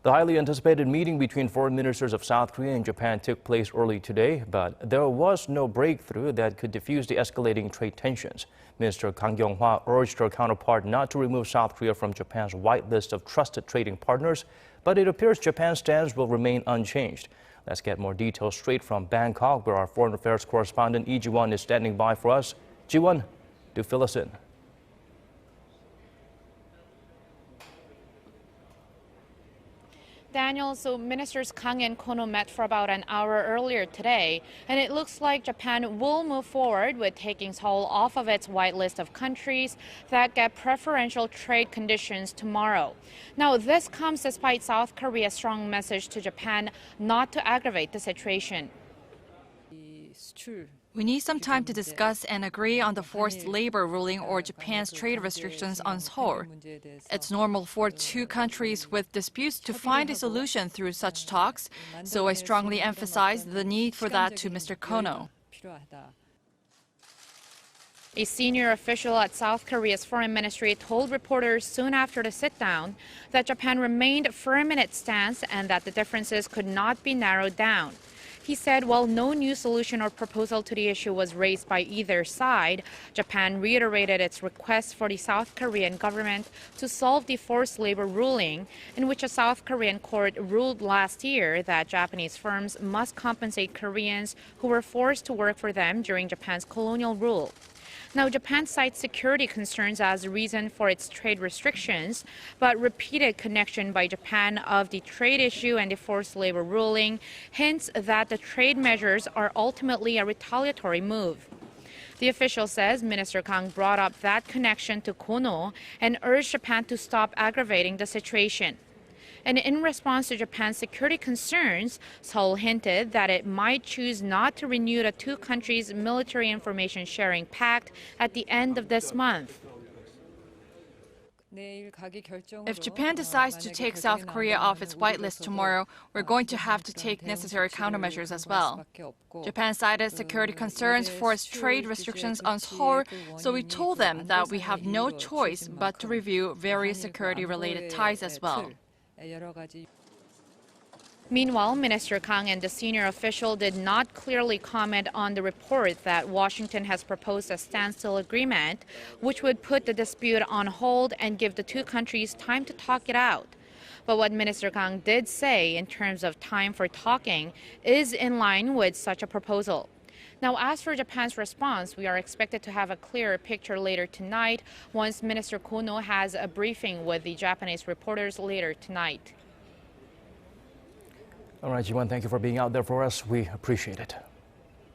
The highly anticipated meeting between foreign ministers of South Korea and Japan took place early today, but there was no breakthrough that could diffuse the escalating trade tensions. Minister Kang Kyung-wha urged her counterpart not to remove South Korea from Japan's whitelist of trusted trading partners, but it appears Japan's stance will remain unchanged. Let's get more details straight from Bangkok, where our foreign affairs correspondent Lee Ji-won is standing by for us. Ji-won, do fill us in. Daniel, so Ministers Kang and Kono met for about an hour earlier today, and it looks like Japan will move forward with taking Seoul off of its whitelist of countries that get preferential trade conditions tomorrow. Now, this comes despite South Korea's strong message to Japan not to aggravate the situation. We need some time to discuss and agree on the forced labor ruling or Japan's trade restrictions on Seoul. It's normal for two countries with disputes to find a solution through such talks, so I strongly emphasize the need for that to Mr. Kono. A senior official at South Korea's foreign ministry told reporters soon after the sit-down that Japan remained firm in its stance and that the differences could not be narrowed down. He said while no new solution or proposal to the issue was raised by either side, Japan reiterated its request for the South Korean government to solve the forced labor ruling, in which a South Korean court ruled last year that Japanese firms must compensate Koreans who were forced to work for them during Japan's colonial rule. Now, Japan cites security concerns as a reason for its trade restrictions, but repeated connection by Japan of the trade issue and the forced labor ruling hints that the trade measures are ultimately a retaliatory move. The official says Minister Kang brought up that connection to Kono and urged Japan to stop aggravating the situation. And in response to Japan's security concerns, Seoul hinted that it might choose not to renew the two countries' military information sharing pact at the end of this month. If Japan decides to take South Korea off its whitelist tomorrow, we're going to have to take necessary countermeasures as well. Japan cited security concerns for its trade restrictions on Seoul, so we told them that we have no choice but to review various security-related ties as well. Meanwhile, Minister Kang and the senior official did not clearly comment on the report that Washington has proposed a standstill agreement, which would put the dispute on hold and give the two countries time to talk it out. But what Minister Kang did say in terms of time for talking is in line with such a proposal. Now, as for Japan's response, we are expected to have a clearer picture later tonight once Minister Kono has a briefing with the Japanese reporters later tonight. All right, Ji-won, thank you for being out there for us. We appreciate it.